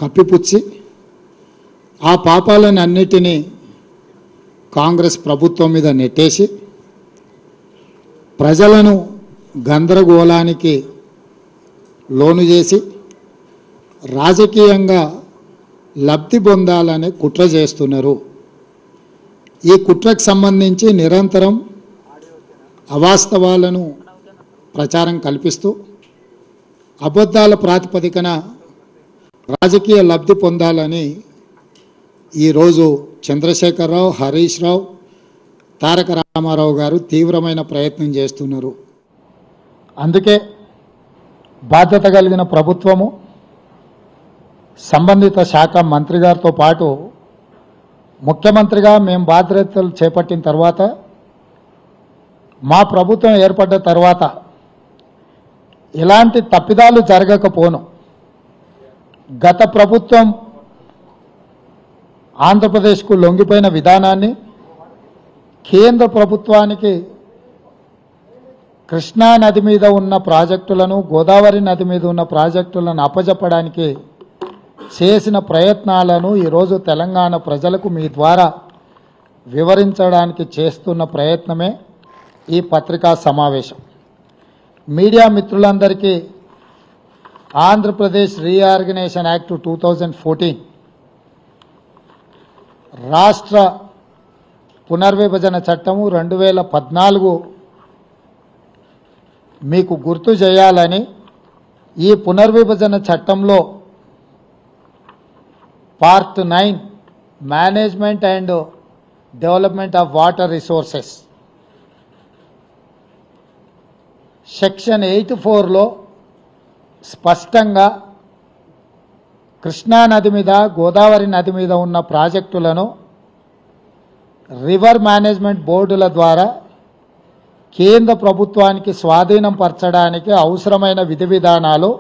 కప్పిపుచ్చి ఆ పాపాలను అన్నిటినీ కాంగ్రెస్ ప్రభుత్వం మీద నెట్టేసి ప్రజలను గందరగోళానికి లోను చేసి రాజకీయంగా లబ్ధి పొందాలనే కుట్ర చేస్తున్నారు. ఈ కుట్రకు సంబంధించి నిరంతరం అవాస్తవాలను ప్రచారం కల్పిస్తూ అబద్ధాల ప్రాతిపదికన రాజకీయ లబ్ధి పొందాలని ఈరోజు చంద్రశేఖరరావు, హరీష్ రావు, తారక రామారావు గారు తీవ్రమైన ప్రయత్నం చేస్తున్నారు. అందుకే బాధ్యత కలిగిన ప్రభుత్వము సంబంధిత శాఖ మంత్రి గారితో పాటు ముఖ్యమంత్రిగా మేము బాధ్యతలు చేపట్టిన తర్వాత మా ప్రభుత్వం ఏర్పడ్డ తర్వాత ఎలాంటి తప్పిదాలు జరగకపోను గత ప్రభుత్వం ఆంధ్రప్రదేశ్కు లొంగిపోయిన విధానాన్ని కేంద్ర ప్రభుత్వానికి కృష్ణా నది మీద ఉన్న ప్రాజెక్టులను, గోదావరి నది మీద ఉన్న ప్రాజెక్టులను అప్పజెప్పడానికి చేసిన ప్రయత్నాలను ఈరోజు తెలంగాణ ప్రజలకు మీ ద్వారా వివరించడానికి చేస్తున్న ప్రయత్నమే ఈ పత్రికా సమావేశం. మీడియా మిత్రులందరికీ ఆంధ్రప్రదేశ్ రీఆర్గనైజేషన్ యాక్ట్ 2014 రాష్ట్ర పునర్విభజన చట్టము 2014 మీకు గుర్తు చేయాలని ఈ పునర్విభజన చట్టంలో part 9 management and development of water resources section 84లో స్పష్టంగా కృష్ణా నది మీద, గోదావరి నది మీద ఉన్న ప్రాజెక్టులను రివర్ మేనేజ్మెంట్ బోర్డుల ద్వారా కేంద్ర ప్రభుత్వానికి స్వాధీనం పరచడానికి అవసరమైన విధి విధానాలు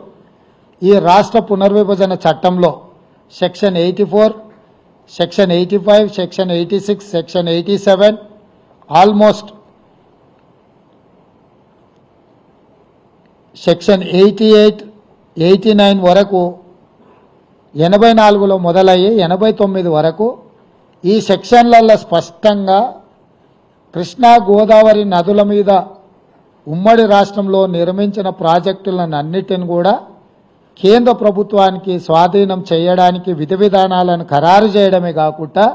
ఈ రాష్ట్ర పునర్విభజన చట్టంలో section 84, section 85, section 86, section 87 almost section 88, 89 వరకు 84లో మొదలయ్యి 89 వరకు ఈ సెక్షన్లలో స్పష్టంగా కృష్ణా గోదావరి నదుల మీద ఉమ్మడి రాష్ట్రంలో నిర్మించిన ప్రాజెక్టులను అన్నిటిని కూడా కేంద్ర ప్రభుత్వానికి స్వాధీనం చేయడానికి విధి విధానాలను ఖరారు చేయడమే కాకుండా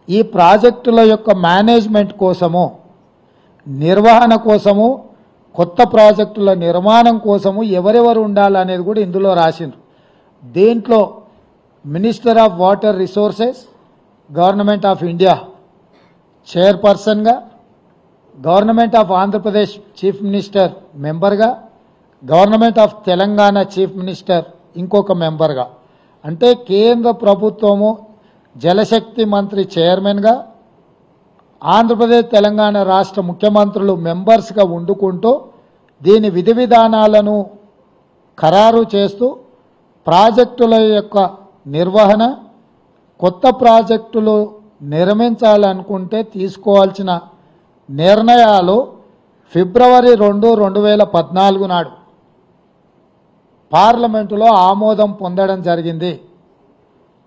ఈ ప్రాజెక్టుల యొక్క మేనేజ్మెంట్ కోసము, నిర్వహణ కోసము, కొత్త ప్రాజెక్టుల నిర్మాణం కోసము ఎవరెవరు ఉండాలనేది కూడా ఇందులో రాసిండ్రు. దీంట్లో minister of water resources, government of India చైర్పర్సన్గా, government of Andhra Pradesh chief minister మెంబర్గా, government of Telangana chief minister ఇంకొక మెంబర్గా, అంటే కేంద్ర ప్రభుత్వము జలశక్తి మంత్రి చైర్మన్గా, ఆంధ్రప్రదేశ్ తెలంగాణ రాష్ట్ర ముఖ్యమంత్రులు మెంబర్స్గా వండుకుంటూ దీని విధి విధానాలను ఖరారు చేస్తూ ప్రాజెక్టుల యొక్క నిర్వహణ, కొత్త ప్రాజెక్టులు నిర్మించాలనుకుంటే తీసుకోవాల్సిన నిర్ణయాలు ఫిబ్రవరి 2, 2014 నాడు పార్లమెంటులో ఆమోదం పొందడం జరిగింది.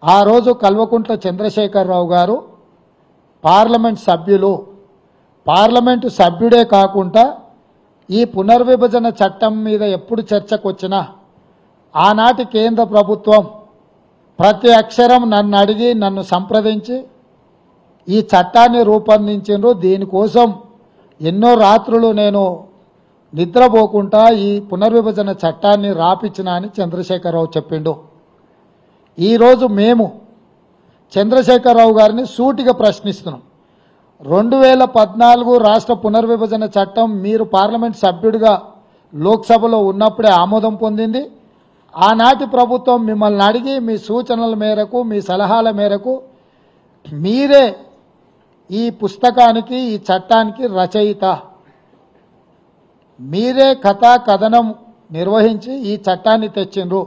ఆ రోజు కల్వకుంట్ల చంద్రశేఖరరావు గారు పార్లమెంటు సభ్యుడే కాకుండా ఈ పునర్విభజన చట్టం మీద ఎప్పుడు చర్చకు వచ్చినా ఆనాటి కేంద్ర ప్రభుత్వం ప్రతి అక్షరం నన్ను అడిగి, నన్ను సంప్రదించి ఈ చట్టాన్ని రూపొందించిండ్రు. దీనికోసం ఎన్నో రాత్రులు నేను నిద్రపోకుండా ఈ పునర్విభజన చట్టాన్ని రాపిచ్చిన అని చంద్రశేఖరరావు చెప్పిండు. ఈరోజు మేము చంద్రశేఖరరావు గారిని సూటిగా ప్రశ్నిస్తున్నాం. 2014 రాష్ట్ర పునర్విభజన చట్టం మీరు పార్లమెంట్ సభ్యుడిగా లోక్సభలో ఉన్నప్పుడే ఆమోదం పొందింది. ఆనాటి ప్రభుత్వం మిమ్మల్ని అడిగి మీ సూచనల మేరకు, మీ సలహాల మేరకు మీరే ఈ పుస్తకానికి, ఈ చట్టానికి రచయిత, మీరే కథా కథనం నిర్వహించి ఈ చట్టాన్ని తెచ్చిండ్రు.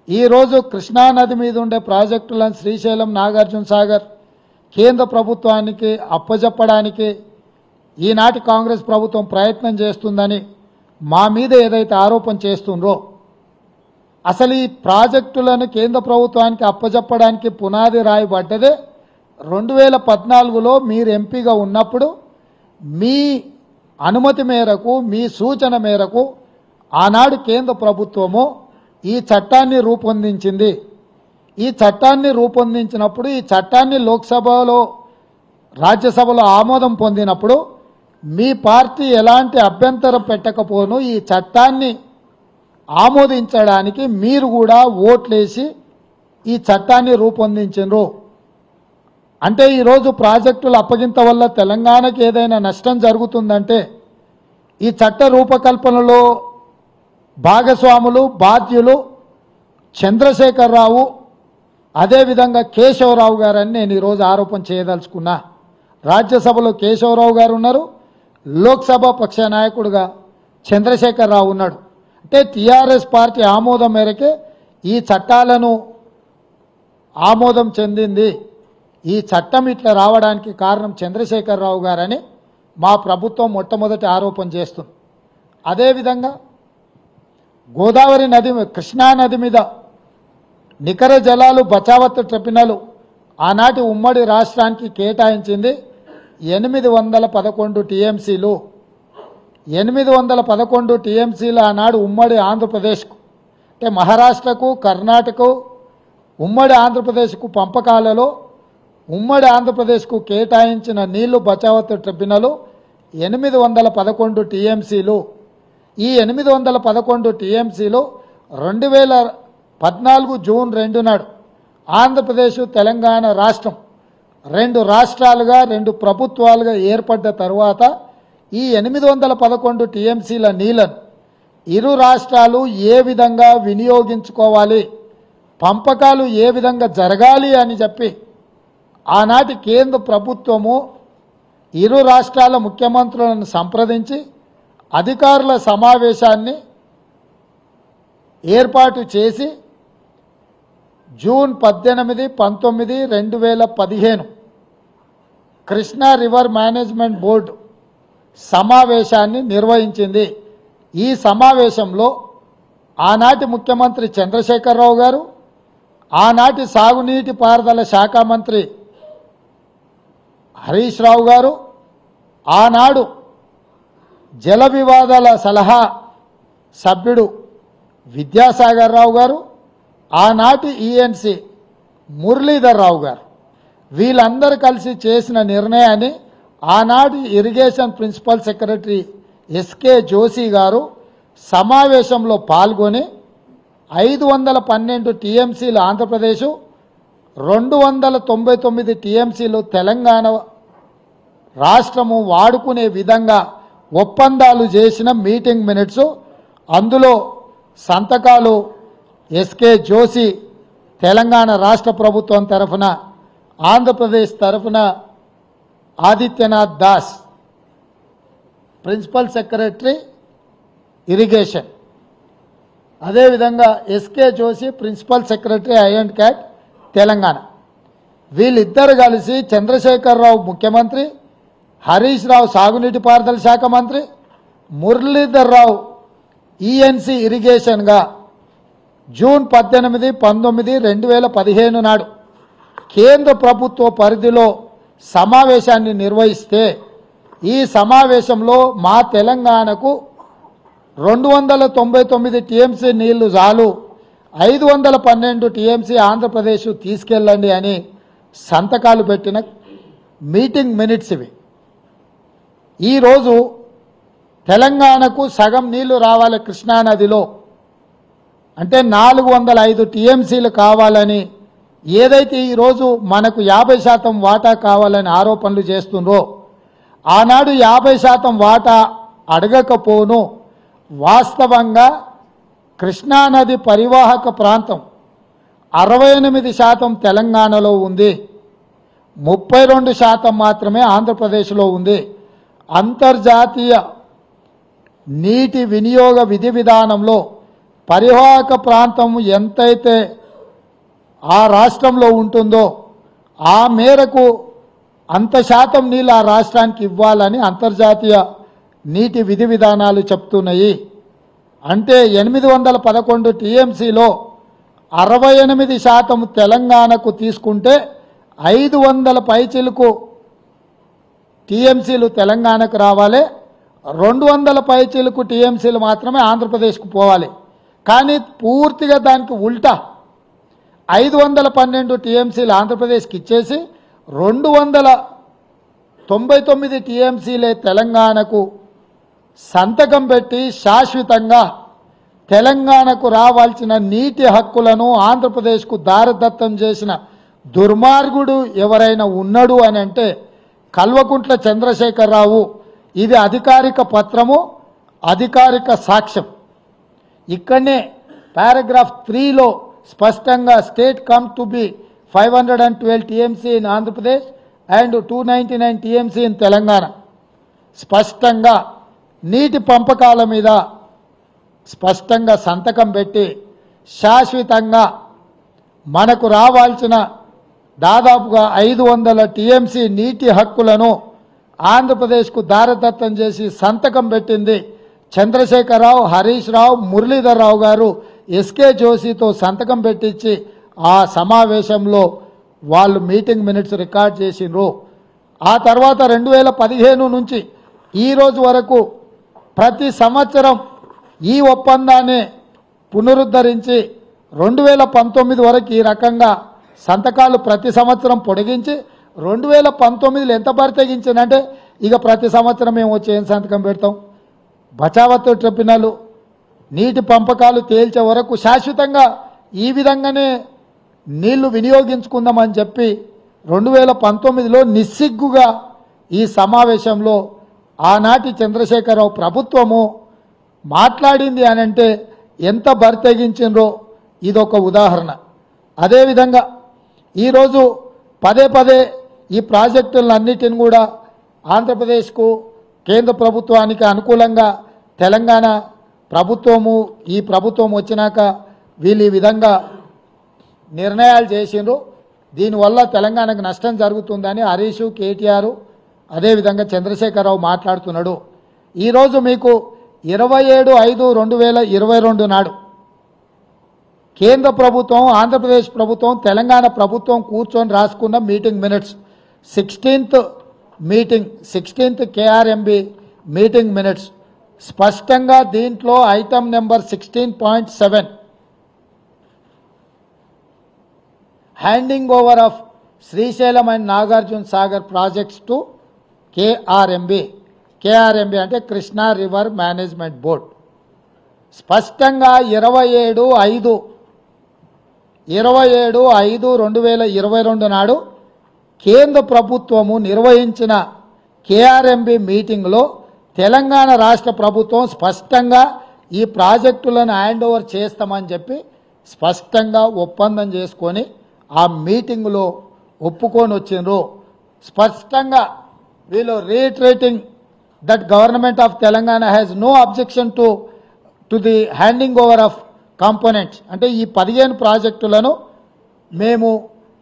ఈరోజు కృష్ణానది మీద ఉండే ప్రాజెక్టులను శ్రీశైలం, నాగార్జున సాగర్ కేంద్ర ప్రభుత్వానికి అప్పజెప్పడానికి ఈనాటి కాంగ్రెస్ ప్రభుత్వం ప్రయత్నం చేస్తుందని మా మీద ఏదైతే ఆరోపణ చేస్తుండ్రో అసలు ఈ ప్రాజెక్టులను కేంద్ర ప్రభుత్వానికి అప్పజెప్పడానికి పునాది రాయబడ్డదే 2014లో మీరు ఎంపీగా ఉన్నప్పుడు మీ అనుమతి మేరకు మీ సూచన మేరకు ఆనాడు కేంద్ర ప్రభుత్వము ఈ చట్టాన్ని రూపొందించింది. ఈ చట్టాన్ని రూపొందించినప్పుడు ఈ చట్టాన్ని లోక్సభలో రాజ్యసభలో ఆమోదం పొందినప్పుడు మీ పార్టీ ఎలాంటి అభ్యంతరం పెట్టకపోను ఈ చట్టాన్ని ఆమోదించడానికి మీరు కూడా ఓట్లేసి ఈ చట్టాన్ని రూపొందించారు. అంటే ఈరోజు ప్రాజెక్టుల అప్పగింత వల్ల తెలంగాణకి ఏదైనా నష్టం జరుగుతుందంటే ఈ చట్ట రూపకల్పనలో భాగస్వాములు బాధ్యులు చంద్రశేఖరరావు అదేవిధంగా కేశవరావు గారని నేను ఈరోజు ఆరోపణ చేయదలుచుకున్నా. రాజ్యసభలో కేశవరావు గారు ఉన్నారు, లోక్సభ పక్ష నాయకుడిగా చంద్రశేఖరరావు ఉన్నాడు. అంటే టీఆర్ఎస్ పార్టీ ఆమోదం మేరకే ఈ చట్టాలను ఆమోదం చెందింది. ఈ చట్టం ఇట్లా రావడానికి కారణం చంద్రశేఖరరావు గారని మా ప్రభుత్వం మొట్టమొదటి ఆరోపణ చేస్తుంది. అదేవిధంగా గోదావరి నది కృష్ణా నది మీద నికర జలాలు బచావత్ ట్రిబ్యునల్ ఆనాటి ఉమ్మడి రాష్ట్రానికి కేటాయించింది 811 టీఎంసీలు. 811 టీఎంసీలు ఆనాడు ఉమ్మడి ఆంధ్రప్రదేశ్కు అంటే మహారాష్ట్రకు కర్ణాటకకు ఉమ్మడి ఆంధ్రప్రదేశ్కు పంపకాలలో ఉమ్మడి ఆంధ్రప్రదేశ్కు కేటాయించిన నీళ్లు బచావత్ ట్రిబ్యునల్ 811 టీఎంసీలు. ఈ 811 టీఎంసీలు 2014 జూన్ 2 నాడు ఆంధ్రప్రదేశ్ తెలంగాణ రాష్ట్రం 2 రాష్ట్రాలుగా 2 ప్రభుత్వాలుగా ఏర్పడ్డ తర్వాత ఈ 811 టీఎంసీల నీళ్లను ఇరు రాష్ట్రాలు ఏ విధంగా వినియోగించుకోవాలి, పంపకాలు ఏ విధంగా జరగాలి అని చెప్పి ఆనాటి కేంద్ర ప్రభుత్వము ఇరు రాష్ట్రాల ముఖ్యమంత్రులను సంప్రదించి అధికారుల సమావేశాన్ని ఏర్పాటు చేసి June 18, 19, 2015 Krishna river management board సమావేశాన్ని నిర్వహించింది. ఈ సమావేశంలో ఆనాటి ముఖ్యమంత్రి చంద్రశేఖరరావు గారు, ఆనాటి సాగునీటి పారుదల శాఖ మంత్రి హరీష్ రావు గారు, ఆనాడు జల వివాదాల సలహా సభ్యుడు విద్యాసాగర్ రావు గారు, ఆనాటి ఈఎన్సీ మురళీధర్ రావు గారు వీళ్ళందరూ కలిసి చేసిన నిర్ణయాన్ని ఆనాటి irrigation principal secretary S K Joshi గారు సమావేశంలో పాల్గొని 512 టీఎంసీలు ఆంధ్రప్రదేశ్, 299 టీఎంసీలు తెలంగాణ రాష్ట్రము వాడుకునే విధంగా ఒప్పందాలు చేసిన మీటింగ్ మినిట్స్, అందులో సంతకాలు ఎస్కే జోషి తెలంగాణ రాష్ట్ర ప్రభుత్వం తరఫున, ఆంధ్రప్రదేశ్ తరఫున Adityanath Das principal secretary irrigation, అదేవిధంగా ఎస్కే జోషి ప్రిన్సిపల్ సెక్రటరీ ఐ&క్యాట్ తెలంగాణ, వీళ్ళిద్దరు కలిసి చంద్రశేఖరరావు ముఖ్యమంత్రి, హరీష్ రావు సాగునీటి పారుదల శాఖ మంత్రి, మురళీధర్ రావు ఈఎన్సీ ఇరిగేషన్గా జూన్ 18, 19, 2015 నాడు కేంద్ర ప్రభుత్వ పరిధిలో సమావేశాన్ని నిర్వహిస్తే ఈ సమావేశంలో మా తెలంగాణకు 299 టీఎంసీ నీళ్లు చాలు, 512 టీఎంసీ ఆంధ్రప్రదేశ్ తీసుకెళ్ళండి అని సంతకాలు పెట్టిన మీటింగ్ మినిట్స్ ఇవి. ఈరోజు తెలంగాణకు సగం నీళ్లు రావాలి కృష్ణానదిలో అంటే 405 టీఎంసీలు కావాలని ఏదైతే ఈరోజు మనకు 50% వాటా కావాలని ఆరోపణలు చేస్తుండ్రో, ఆనాడు 50% వాటా అడగకపోను వాస్తవంగా కృష్ణానది పరివాహక ప్రాంతం 68% తెలంగాణలో ఉంది, 32% మాత్రమే ఆంధ్రప్రదేశ్లో ఉంది. అంతర్జాతీయ నీటి వినియోగ విధి విధానంలో పరివాహక ప్రాంతం ఎంతైతే ఆ రాష్ట్రంలో ఉంటుందో ఆ మేరకు అంత శాతం నీళ్ళు ఆ రాష్ట్రానికి ఇవ్వాలని అంతర్జాతీయ నీటి విధి విధానాలు చెప్తున్నాయి. అంటే 811 టీఎంసీలో 68% తెలంగాణకు తీసుకుంటే 500 పైచిలకు టీఎంసీలు తెలంగాణకు రావాలి, 200 పైచిలకు టీఎంసీలు మాత్రమే ఆంధ్రప్రదేశ్కు పోవాలి. కానీ పూర్తిగా దానికి ఉల్టా 512 టీఎంసీలు ఆంధ్రప్రదేశ్కి ఇచ్చేసి 299 టీఎంసీలే తెలంగాణకు సంతకం పెట్టి శాశ్వతంగా తెలంగాణకు రావాల్సిన నీటి హక్కులను ఆంధ్రప్రదేశ్కు దారదత్తం చేసిన దుర్మార్గుడు ఎవరైనా ఉన్నాడు అని అంటే కల్వకుంట్ల చంద్రశేఖరరావు. ఇది అధికారిక పత్రము, అధికారిక సాక్ష్యం. ఇక్కడనే పారాగ్రాఫ్ 3లో స్పష్టంగా state come to be 512 TMC in Andhra Pradesh and 299 TMC in Telangana. స్పష్టంగా నీటి పంపకాల మీద స్పష్టంగా సంతకం పెట్టి శాశ్వతంగా మనకు రావాల్సిన దాదాపుగా 500 టీఎంసీ నీటి హక్కులను ఆంధ్రప్రదేశ్కు దారదత్తం చేసి సంతకం పెట్టింది చంద్రశేఖరరావు, హరీష్ రావు, మురళీధర్ రావు గారు ఎస్కే జోషితో సంతకం పెట్టించి ఆ సమావేశంలో వాళ్ళు మీటింగ్ మినిట్స్ రికార్డ్ చేసిండ్రు. ఆ తర్వాత 2015 నుంచి ఈ రోజు వరకు ప్రతి సంవత్సరం ఈ ఒప్పందాన్ని పునరుద్ధరించి 2019 వరకు ఈ రకంగా సంతకాలు ప్రతి సంవత్సరం పొడిగించి 2019లో ఎంత బరితెగించిందంటే ఇక ప్రతి సంవత్సరం మేము వచ్చి ఏం సంతకం పెడతాం, బచావత్ ట్రిబ్యునల్ నీటి పంపకాలు తేల్చే వరకు శాశ్వతంగా ఈ విధంగానే నీళ్లు వినియోగించుకుందామని చెప్పి 2019లో నిస్సిగ్గుగా ఈ సమావేశంలో ఆనాటి చంద్రశేఖరరావు ప్రభుత్వము మాట్లాడింది అనంటే ఎంత బరితెగించిండ్రో ఇదొక ఉదాహరణ. అదేవిధంగా ఈరోజు పదే పదే ఈ ప్రాజెక్టులన్నిటిని కూడా ఆంధ్రప్రదేశ్కు కేంద్ర ప్రభుత్వానికి అనుకూలంగా తెలంగాణ ప్రభుత్వము ఈ ప్రభుత్వం వచ్చినాక వీళ్ళు ఈ విధంగా నిర్ణయాలు చేసిండ్రు. దీనివల్ల తెలంగాణకు నష్టం జరుగుతుందని హరీష్, కేటీఆర్ అదేవిధంగా చంద్రశేఖరరావు మాట్లాడుతున్నాడు. ఈరోజు మీకు 27/5/2022 నాడు కేంద్ర ప్రభుత్వం, ఆంధ్రప్రదేశ్ ప్రభుత్వం, తెలంగాణ ప్రభుత్వం కూర్చొని రాసుకున్న meeting minutes 16th KRMB meeting minutes స్పష్టంగా దీంట్లో item number 16.7 handing over of Srisailam and Nagarjuna Sagar projects to KRMB అంటే కృష్ణా రివర్ మేనేజ్మెంట్ బోర్డ్ స్పష్టంగా 27/5/2022 నాడు కేంద్ర ప్రభుత్వము నిర్వహించిన కేఆర్ఎంబి మీటింగ్లో తెలంగాణ రాష్ట్ర ప్రభుత్వం స్పష్టంగా ఈ ప్రాజెక్టులను హ్యాండ్ ఓవర్ చేస్తామని చెప్పి స్పష్టంగా ఒప్పందం చేసుకొని ఆ మీటింగ్లో ఒప్పుకొని వచ్చిండ్రు. స్పష్టంగా వీళ్ళు retreating that government of Telangana has no objection to the handing over of components. అంటే ఈ 15 ప్రాజెక్టులను మేము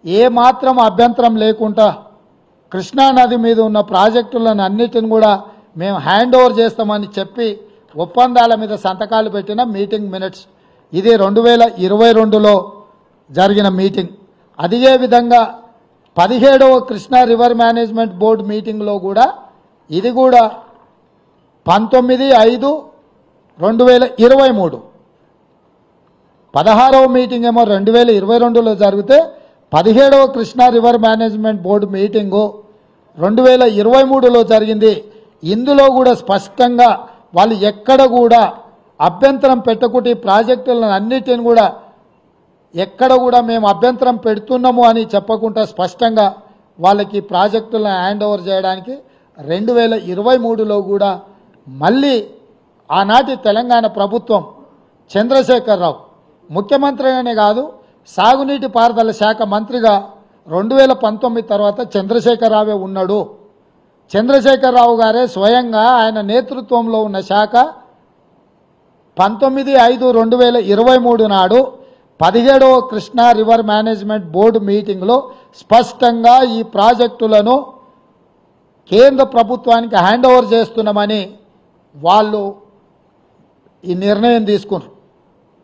ఏమాత్రం అభ్యంతరం లేకుండా కృష్ణానది మీద ఉన్న ప్రాజెక్టులను అన్నిటిని కూడా మేము హ్యాండ్ ఓవర్ చేస్తామని చెప్పి ఒప్పందాల మీద సంతకాలు పెట్టిన మీటింగ్ మినిట్స్. ఇది 2022లో జరిగిన మీటింగ్. అదే విధంగా 17వ కృష్ణా రివర్ మేనేజ్మెంట్ బోర్డు మీటింగ్లో కూడా ఇది కూడా 19/5/2023 16వ మీటింగ్ ఏమో 2022లో జరిగితే 17వ Krishna river management board meeting 2023లో జరిగింది. ఇందులో కూడా స్పష్టంగా వాళ్ళు ఎక్కడ కూడా అభ్యంతరం పెట్టకుండా ఈ ప్రాజెక్టులను అన్నిటిని కూడా ఎక్కడ కూడా మేము అభ్యంతరం పెడుతున్నాము అని చెప్పకుండా స్పష్టంగా వాళ్ళకి ప్రాజెక్టులను హ్యాండ్ ఓవర్ చేయడానికి 2023లో కూడా మళ్ళీ ఆనాటి తెలంగాణ ప్రభుత్వం చంద్రశేఖరరావు ముఖ్యమంత్రిగానే కాదు సాగునీటి పారుదల శాఖ మంత్రిగా 2019 తర్వాత చంద్రశేఖరరావే ఉన్నాడు. చంద్రశేఖరరావు గారే స్వయంగా ఆయన నేతృత్వంలో ఉన్న శాఖ 19/5/2023 నాడు 17వ కృష్ణా రివర్ మేనేజ్మెంట్ బోర్డు మీటింగ్లో స్పష్టంగా ఈ ప్రాజెక్టులను కేంద్ర ప్రభుత్వానికి హ్యాండ్ ఓవర్ చేస్తున్నామని వాళ్ళు ఈ నిర్ణయం తీసుకున్నారు.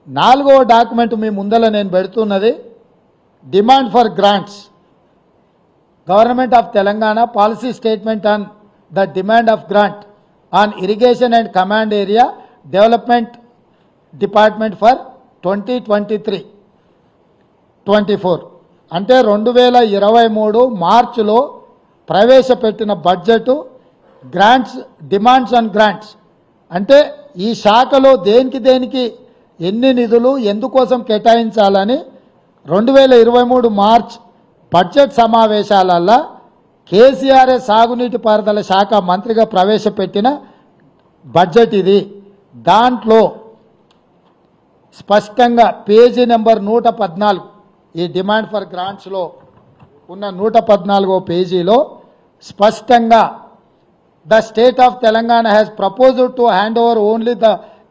4వ డాక్యుమెంట్ మీ ముందల నేను పెడుతున్నది demand for grants. Government of Telangana policy statement on the demand of grant on irrigation and command area development department for 2023-24 అంటే 2023 మార్చిలో ప్రవేశపెట్టిన budget grants, demands and grants అంటే ఈ శాఖలో దేనికి ఎన్ని నిధులు ఎందుకోసం కేటాయించాలని 2023 మార్చ్ బడ్జెట్ సమావేశాలల్లో కేసీఆర్ సాగునీటి పారుదల శాఖ మంత్రిగా ప్రవేశపెట్టిన బడ్జెట్ ఇది. దాంట్లో స్పష్టంగా పేజీ నెంబర్ 114 ఈ డిమాండ్ ఫర్ గ్రాంట్స్లో ఉన్న 114వ పేజీలో స్పష్టంగా the state of Telangana has proposed to hand over only the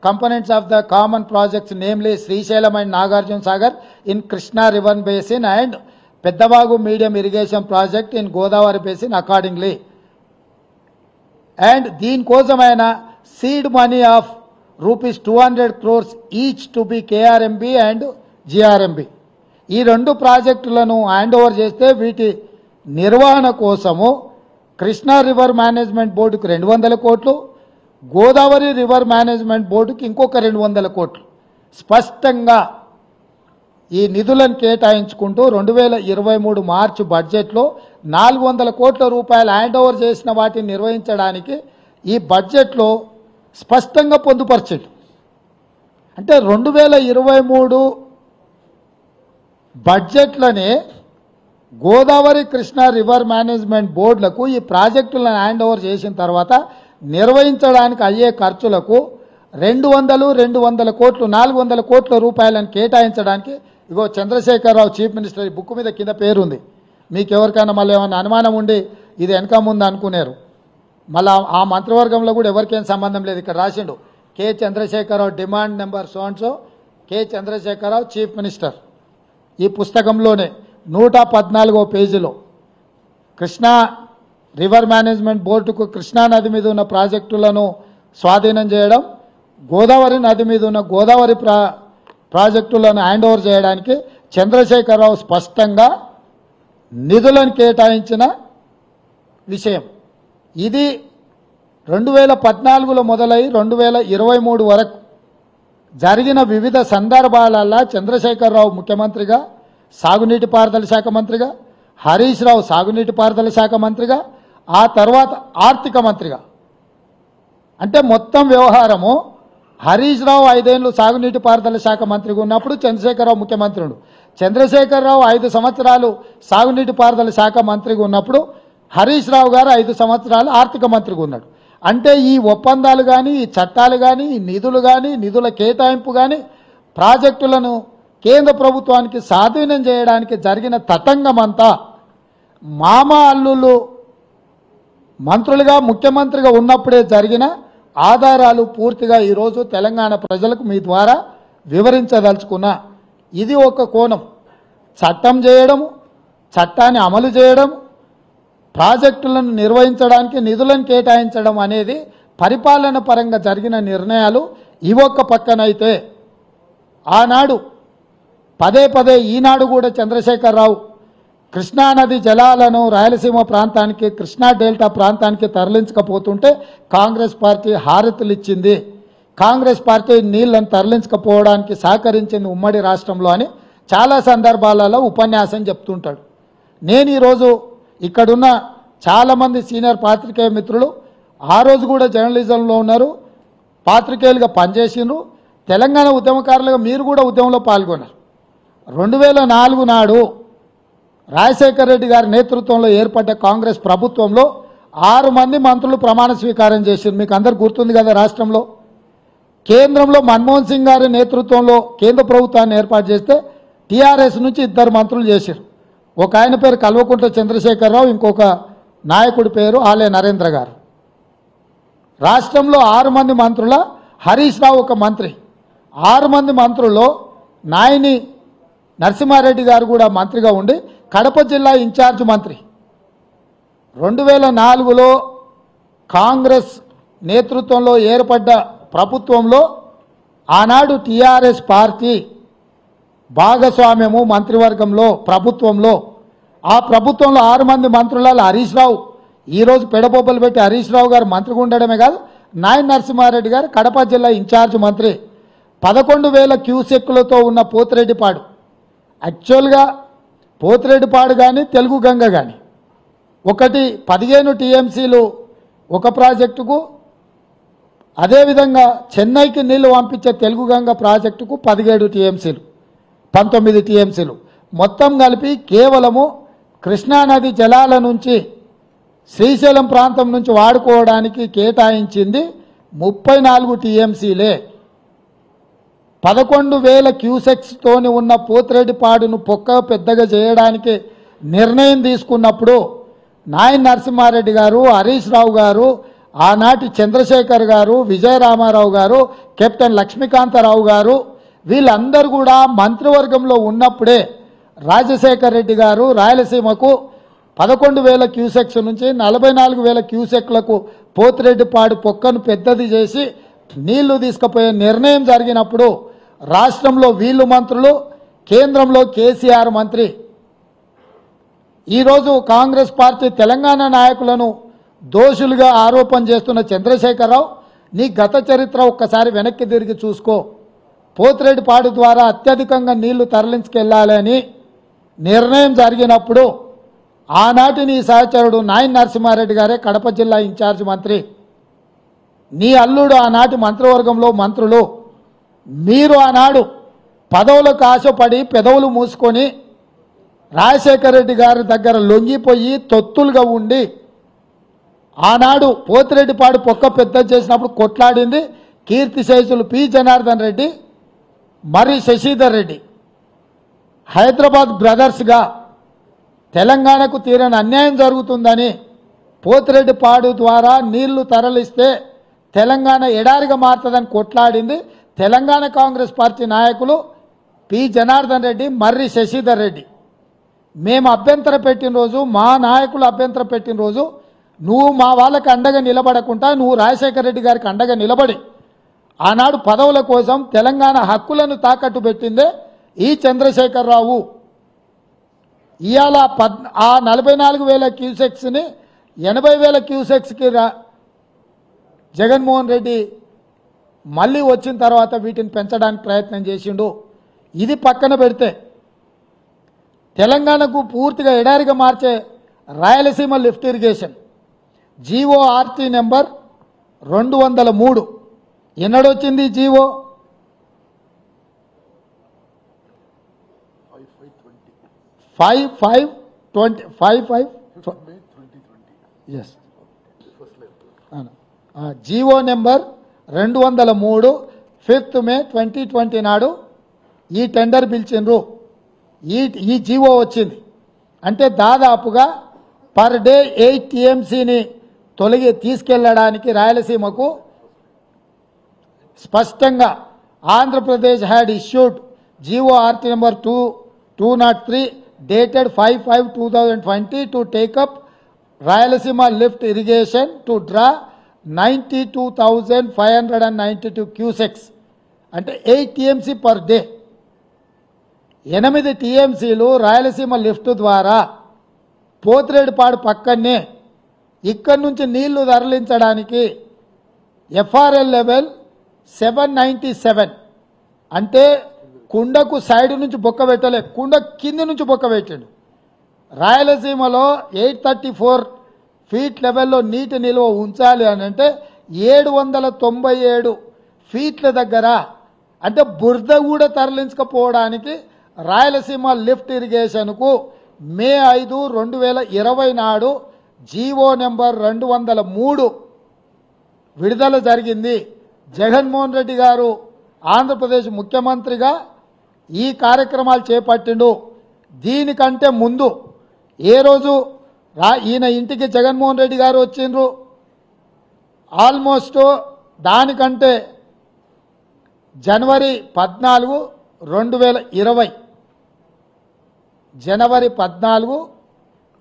components of the common projects namely Srisailam and Nagarjuna Sagar in Krishna river basin and Peddabagu medium irrigation project in Godavari basin accordingly. And దీని కోసమైనా seed money of rupees 200 crores each to be KRMB and GRMB. ఈ రెండు ప్రాజెక్టులను hand over చేస్తే వీటి నిర్వహణ కోసము Krishna river management బోర్డుకు 200 కోట్లు, గోదావరి రివర్ మేనేజ్మెంట్ బోర్డుకి ఇంకొక 200 కోట్లు స్పష్టంగా ఈ నిధులను కేటాయించుకుంటూ 2023 మార్చి బడ్జెట్లో 400 కోట్ల రూపాయలు హ్యాండ్ ఓవర్ చేసిన వాటిని నిర్వహించడానికి ఈ బడ్జెట్లో స్పష్టంగా పొందుపరిచాడు. అంటే 2023 బడ్జెట్లోనే గోదావరి కృష్ణా రివర్ మేనేజ్మెంట్ బోర్డులకు ఈ ప్రాజెక్టులను హ్యాండ్ ఓవర్ చేసిన తర్వాత నిర్వహించడానికి అయ్యే ఖర్చులకు 200 కోట్లు 400 కోట్ల రూపాయలను కేటాయించడానికి ఇగో చంద్రశేఖరరావు చీఫ్ మినిస్టర్ ఈ బుక్ మీద కింద పేరుంది. మీకు ఎవరికైనా మళ్ళీ ఏమైనా అనుమానం ఉండి ఇది వెనక ముందు అనుకున్నారు, మళ్ళీ ఆ మంత్రివర్గంలో కూడా ఎవరికేం సంబంధం లేదు. ఇక్కడ రాసిండు K Chandrashekar Rao demand number so K Chandrashekar Rao chief minister. ఈ పుస్తకంలోనే 114వ పేజీలో కృష్ణా రివర్ మేనేజ్మెంట్ బోర్డుకు కృష్ణా నది మీద ఉన్న ప్రాజెక్టులను స్వాధీనం చేయడం, గోదావరి నది మీద ఉన్న గోదావరి ప్రాజెక్టులను హ్యాండ్ ఓవర్ చేయడానికి చంద్రశేఖరరావు స్పష్టంగా నిధులను కేటాయించిన విషయం. ఇది 2014లో మొదలై 2023 వరకు జరిగిన వివిధ సందర్భాలలో చంద్రశేఖరరావు ముఖ్యమంత్రిగా, సాగునీటి పారుదల శాఖ మంత్రిగా, హరీష్ రావు సాగునీటి పారుదల శాఖ మంత్రిగా, ఆ తర్వాత ఆర్థిక మంత్రిగా, అంటే మొత్తం వ్యవహారము హరీష్ రావు 5 ఏళ్ళు సాగునీటి పారుదల శాఖ మంత్రిగా ఉన్నప్పుడు చంద్రశేఖరరావు ముఖ్యమంత్రి ఉండు. చంద్రశేఖరరావు 5 సంవత్సరాలు సాగునీటి పారుదల శాఖ మంత్రిగా ఉన్నప్పుడు హరీష్ రావు గారు 5 సంవత్సరాలు ఆర్థిక మంత్రిగా ఉన్నాడు. అంటే ఈ ఒప్పందాలు కానీ, ఈ చట్టాలు కానీ, ఈ నిధులు కానీ, నిధుల కేటాయింపు కానీ, ప్రాజెక్టులను కేంద్ర ప్రభుత్వానికి స్వాధీనం చేయడానికి జరిగిన తతంగమంతా మామ అల్లుళ్ళు మంత్రులుగా ముఖ్యమంత్రిగా ఉన్నప్పుడే జరిగిన ఆధారాలు పూర్తిగా ఈరోజు తెలంగాణ ప్రజలకు మీ ద్వారా వివరించదలుచుకున్నా. ఇది ఒక కోణం. చట్టం చేయడం, చట్టాన్ని అమలు చేయడం, ప్రాజెక్టులను నిర్వహించడానికి నిధులను కేటాయించడం అనేది పరిపాలన పరంగా జరిగిన నిర్ణయాలు. ఇవొక్క పక్కనైతే ఆనాడు పదే ఈనాడు కూడా చంద్రశేఖరరావు కృష్ణానది జలాలను రాయలసీమ ప్రాంతానికి, కృష్ణా డెల్టా ప్రాంతానికి తరలించకపోతుంటే కాంగ్రెస్ పార్టీ హారతులు ఇచ్చింది, కాంగ్రెస్ పార్టీ నీళ్లను తరలించకపోవడానికి సహకరించింది ఉమ్మడి రాష్ట్రంలో అని చాలా సందర్భాలలో ఉపన్యాసం చెప్తుంటాడు. నేను ఈరోజు ఇక్కడున్న చాలామంది సీనియర్ పాత్రికేయ మిత్రులు ఆ రోజు కూడా జర్నలిజంలో ఉన్నారు, పాత్రికేయులుగా పనిచేసినారు, తెలంగాణ ఉద్యమకారులుగా మీరు కూడా ఉద్యమంలో పాల్గొన్నారు. 2004 నాడు రాజశేఖర రెడ్డి గారి నేతృత్వంలో ఏర్పడ్డ కాంగ్రెస్ ప్రభుత్వంలో 6 మంది మంత్రులు ప్రమాణ స్వీకారం చేశారు. మీకు అందరు గుర్తుంది కదా. రాష్ట్రంలో కేంద్రంలో మన్మోహన్ సింగ్ గారి నేతృత్వంలో కేంద్ర ప్రభుత్వాన్ని ఏర్పాటు చేస్తే టీఆర్ఎస్ నుంచి 2 మంత్రులు చేశారు. ఒక ఆయన పేరు కల్వకుంట్ల చంద్రశేఖరరావు, ఇంకొక నాయకుడి పేరు ఆలే నరేంద్ర గారు. రాష్ట్రంలో 6 మంది మంత్రుల హరీష్ రావు ఒక మంత్రి. 6 మంది మంత్రుల్లో నాయని నరసింహారెడ్డి గారు కూడా మంత్రిగా ఉండి కడప జిల్లా ఇన్ఛార్జ్ మంత్రి. 2004లో కాంగ్రెస్ నేతృత్వంలో ఏర్పడ్డ ప్రభుత్వంలో ఆనాడు టీఆర్ఎస్ పార్టీ భాగస్వామ్యము మంత్రివర్గంలో ప్రభుత్వంలో ఆ ప్రభుత్వంలో 6 మంది మంత్రులలో హరీష్ రావు ఈరోజు పెడబొబ్బలు పెట్టి హరీష్ రావు గారు మంత్రిగా ఉండడమే కాదు నాయన నరసింహారెడ్డి గారు కడప జిల్లా ఇన్ఛార్జ్ మంత్రి 11,000 క్యూసెక్కులతో ఉన్న పోతిరెడ్డిపాడు యాక్చువల్గా పోతిరెడ్డిపాడు కానీ తెలుగు గంగ కానీ ఒకటి 15 టీఎంసీలు ఒక ప్రాజెక్టుకు అదేవిధంగా చెన్నైకి నీళ్లు పంపించే తెలుగు గంగ ప్రాజెక్టుకు 17 టీఎంసీలు 19 టీఎంసీలు మొత్తం కలిపి కేవలము కృష్ణానది జలాల నుంచి శ్రీశైలం ప్రాంతం నుంచి వాడుకోవడానికి కేటాయించింది 34 టీఎంసీలే 11,000 క్యూసెక్స్తోని ఉన్న పోతిరెడ్డిపాడును పొక్క పెద్దగా చేయడానికి నిర్ణయం తీసుకున్నప్పుడు నాయన నరసింహారెడ్డి గారు హరీష్ రావు గారు ఆనాటి చంద్రశేఖర్ గారు విజయరామారావు గారు కెప్టెన్ లక్ష్మీకాంతరావు గారు వీళ్ళందరూ కూడా మంత్రివర్గంలో ఉన్నప్పుడే రాజశేఖర్ రెడ్డి గారు రాయలసీమకు 11,000 క్యూసెక్స్ నుంచి 44,000 క్యూసెక్లకు పోతిరెడ్డిపాడు పొక్కను పెద్దది చేసి నీళ్లు తీసుకుపోయే నిర్ణయం జరిగినప్పుడు రాష్ట్రంలో వీళ్ళు మంత్రులు కేంద్రంలో కేసీఆర్ మంత్రి ఈరోజు కాంగ్రెస్ పార్టీ తెలంగాణ నాయకులను దోషులుగా ఆరోపణ చేస్తున్న చంద్రశేఖరరావు నీ గత చరిత్ర ఒక్కసారి వెనక్కి తిరిగి చూసుకో పోతిరెడ్డిపాడు ద్వారా అత్యధికంగా నీళ్లు తరలించుకెళ్లాలని నిర్ణయం జరిగినప్పుడు ఆనాటి నీ సహచరుడు నాయన నరసింహారెడ్డి గారే కడప జిల్లా ఇన్ఛార్జ్ మంత్రి నీ అల్లుడు ఆనాటి మంత్రివర్గంలో మంత్రులు మీరు ఆనాడు పదవులకు ఆశపడి పెదవులు మూసుకొని రాజశేఖర రెడ్డి గారి దగ్గర లొంగిపోయి తొత్తులుగా ఉండి ఆనాడు పోతిరెడ్డిపాడు పొక్క పెద్ద చేసినప్పుడు కొట్లాడింది కీర్తిశేషులు పి జనార్దన్ రెడ్డి మరి శశిధర్ రెడ్డి హైదరాబాద్ బ్రదర్స్గా తెలంగాణకు తీరని అన్యాయం జరుగుతుందని పోతిరెడ్డిపాడు ద్వారా నీళ్లు తరలిస్తే తెలంగాణ ఎడారిగా మారుతుందని కొట్లాడింది తెలంగాణ కాంగ్రెస్ పార్టీ నాయకులు పి జనార్దన్ రెడ్డి మర్రి శశిధర్ రెడ్డి మేము అభ్యంతర పెట్టిన రోజు మా నాయకులు అభ్యంతర పెట్టిన రోజు నువ్వు మా వాళ్ళకి అండగా నిలబడకుండా నువ్వు రాజశేఖర రెడ్డి గారికి అండగా నిలబడి ఆనాడు పదవుల కోసం తెలంగాణ హక్కులను తాకట్టు పెట్టిందే ఈ చంద్రశేఖరరావు ఇవాళ ఆ 44,000 క్యూసెక్స్ని 80,000 క్యూసెక్స్కి జగన్మోహన్ రెడ్డి మళ్ళీ వచ్చిన తర్వాత వీటిని పెంచడానికి ప్రయత్నం చేసిండు ఇది పక్కన పెడితే తెలంగాణకు పూర్తిగా ఎడారిగా మార్చే Rayalaseema lift irrigation GO RT number 203 ఎన్నడొచ్చింది జీవో 5520 ఎస్ జీవో నెంబర్ 203 5th May 2020 నాడు ఈ టెండర్ పిలిచిండ్రు ఈ జీవో వచ్చింది అంటే దాదాపుగా పర్ డే 8 టీఎంసీని తీసుకెళ్లడానికి రాయలసీమకు స్పష్టంగా Andhra Pradesh had issued GORT number 203 dated 5/5/2020 to take up Rayalaseema lift irrigation to draw 92,592 cusecs అంటే 8 TMC పర్ డే 8 TMCలు రాయలసీమ లిఫ్ట్ ద్వారా పోతిరెడ్డిపాడు పక్కనే ఇక్కడి నుంచి నీళ్లు తరలించడానికి ఎఫ్ఆర్ఎల్ లెవెల్ 797 అంటే కుండకు సైడ్ నుంచి బొక్క పెట్టలే కుండ కింది నుంచి బొక్క పెట్టాడు రాయలసీమలో 834 ఫీట్ లెవెల్లో నీటి నిల్వ ఉంచాలి అని అంటే 797 ఫీట్ల దగ్గర అంటే బురద కూడా తరలించకపోవడానికి రాయలసీమ లిఫ్ట్ ఇరిగేషన్కు మే 5, 2020 నాడు జీవో నెంబర్ 203 విడుదల జరిగింది జగన్మోహన్ రెడ్డి గారు ఆంధ్రప్రదేశ్ ముఖ్యమంత్రిగా ఈ కార్యక్రమాలు చేపట్టిండు దీనికంటే ముందు ఏ రోజు ఈయన ఇంటికి జగన్మోహన్ రెడ్డి గారు వచ్చిండ్రు ఆల్మోస్ట్ దానికంటే జనవరి 14, 2020 జనవరి 14,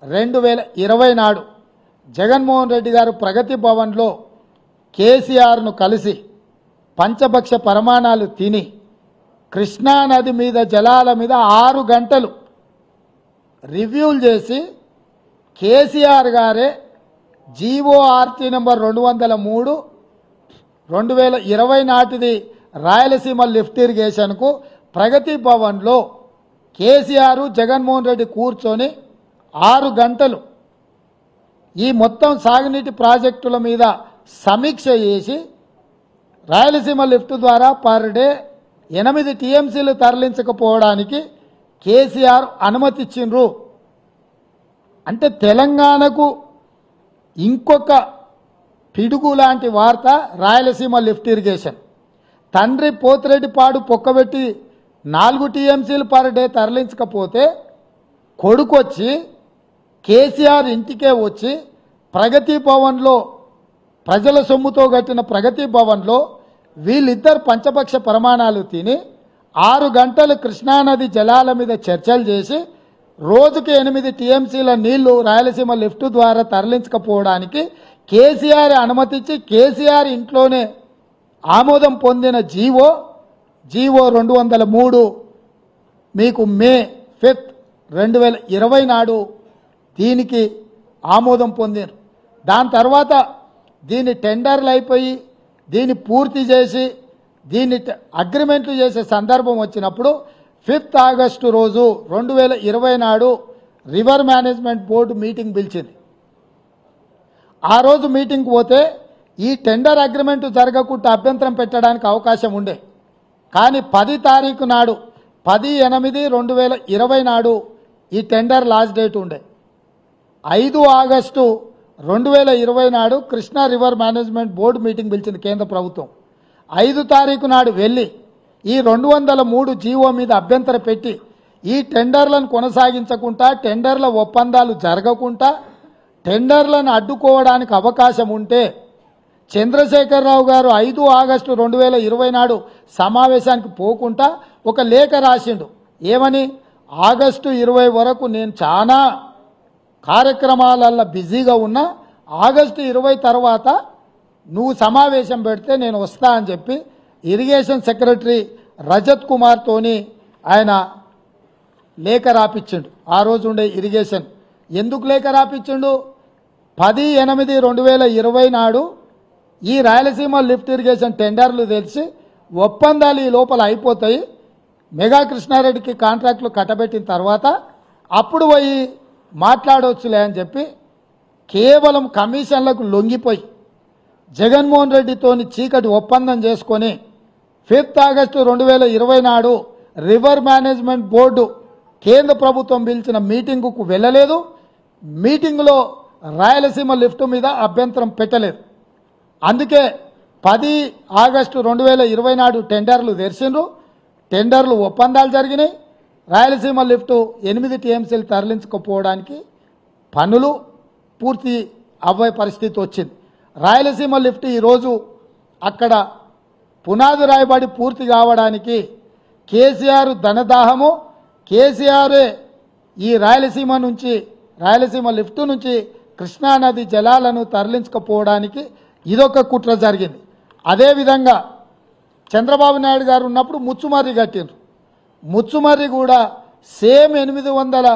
2020 నాడు జగన్మోహన్ రెడ్డి గారు ప్రగతి భవన్లో కేసీఆర్ను కలిసి పంచభక్ష పరమాణాలు తిని కృష్ణానది మీద జలాల మీద 6 గంటలు రివ్యూలు చేసి కేసీఆర్ గారే జీఓఆర్టీ నెంబర్ 203 2020 నాటిది రాయలసీమ లిఫ్ట్ ఇరిగేషన్కు ప్రగతి భవన్లో కేసీఆర్ జగన్మోహన్ రెడ్డి కూర్చొని 6 గంటలు ఈ మొత్తం సాగునీటి ప్రాజెక్టుల మీద సమీక్ష చేసి రాయలసీమ లిఫ్ట్ ద్వారా పర్ డే 8 టీఎంసీలు తరలించకపోవడానికి కేసీఆర్ అనుమతి ఇచ్చిండ్రు. అంటే తెలంగాణకు ఇంకొక పిడుగు లాంటి వార్త రాయలసీమ లిఫ్ట్ ఇరిగేషన్. తండ్రి పోతిరెడ్డిపాడు పొక్కబెట్టి 4 టీఎంసీలు పర్ డే తరలించకపోతే కొడుకొచ్చి కేసీఆర్ ఇంటికే వచ్చి ప్రగతి భవన్లో ప్రజల సొమ్ముతో కట్టిన ప్రగతి భవన్లో వీళ్ళిద్దరు పంచపక్ష ప్రమాణాలు తిని 6 గంటలు కృష్ణానది జలాల మీద చర్చలు చేసి రోజుకి 8 టీఎంసీల నీళ్లు రాయలసీమ లిఫ్ట్ ద్వారా తరలించకపోవడానికి కేసీఆర్ అనుమతించి కేసీఆర్ ఇంట్లోనే ఆమోదం పొందిన జీవో 203 మీకు మే 5, 2020 నాడు దీనికి ఆమోదం పొందారు. దాని తర్వాత దీని టెండర్లు అయిపోయి దీన్ని పూర్తి చేసి దీన్ని అగ్రిమెంట్లు చేసే సందర్భం వచ్చినప్పుడు 5 ఆగస్టు రోజు 2020 నాడు రివర్ మేనేజ్మెంట్ బోర్డు మీటింగ్ పిలిచింది. ఆ రోజు మీటింగ్కి పోతే ఈ టెండర్ అగ్రిమెంట్ జరగకుండా అభ్యంతరం పెట్టడానికి అవకాశం ఉండే. కానీ 10 తారీఖు నాడు 10/8/2020 నాడు ఈ టెండర్ లాస్ట్ డేట్ ఉండే. 5 ఆగస్టు 2020 నాడు Krishna river management board meeting పిలిచింది కేంద్ర ప్రభుత్వం. 5 తారీఖు నాడు వెళ్ళి ఈ 203 జీవో మీద అభ్యంతరం పెట్టి ఈ టెండర్లను కొనసాగించకుండా టెండర్ల ఒప్పందాలు జరగకుండా టెండర్లను అడ్డుకోవడానికి అవకాశం ఉంటే చంద్రశేఖరరావు గారు 5 ఆగస్టు 2020 నాడు సమావేశానికి పోకుండా ఒక లేఖ రాసిండు. ఏమని? ఆగస్టు 20 వరకు నేను చాలా కార్యక్రమాలలో బిజీగా ఉన్నా, ఆగస్టు 20 తర్వాత నువ్వు సమావేశం పెడితే నేను వస్తా అని చెప్పి ఇరిగేషన్ సెక్రటరీ రజత్ కుమార్తోని ఆయన లేఖ రాపిచ్చిండు. ఆ రోజు ఉండే ఇరిగేషన్ ఎందుకు లేఖ రాపిచ్చిండు? 10/8/2020 నాడు ఈ రాయలసీమ లిఫ్ట్ ఇరిగేషన్ టెండర్లు తెలిసి ఒప్పందాలు ఈ లోపల అయిపోతాయి, మెగా కృష్ణారెడ్డికి కాంట్రాక్టులు కట్టబెట్టిన తర్వాత అప్పుడు పోయి మాట్లాడవచ్చులే అని చెప్పి కేవలం కమిషన్లకు లొంగిపోయి జగన్మోహన్ రెడ్డితోని చీకటి ఒప్పందం చేసుకొని 5 ఆగస్టు 2020 నాడు రివర్ మేనేజ్మెంట్ బోర్డు కేంద్ర ప్రభుత్వం పిలిచిన మీటింగుకు వెళ్ళలేదు. మీటింగులో రాయలసీమ లిఫ్ట్ మీద అభ్యంతరం పెట్టలేదు. అందుకే 10 ఆగస్టు 2020 నాడు టెండర్లు తెరిచిండ్రు. టెండర్లు ఒప్పందాలు జరిగినాయి. రాయలసీమ లిఫ్ట్ 8 టీఎంసీలు తరలించకపోవడానికి పనులు పూర్తి అవ్వే పరిస్థితి వచ్చింది. రాయలసీమ లిఫ్ట్ ఈరోజు అక్కడ పునాది రాయబడి పూర్తి కావడానికి కేసీఆర్ ధనదాహము, కేసీఆర్ ఈ రాయలసీమ లిఫ్ట్ నుంచి కృష్ణానది జలాలను తరలించకపోవడానికి ఇదొక కుట్ర జరిగింది. అదేవిధంగా చంద్రబాబు నాయుడు గారు ఉన్నప్పుడు ముచ్చుమర్రి కట్టిండ్రు. ముచ్చుమర్రి కూడా సేమ్ 800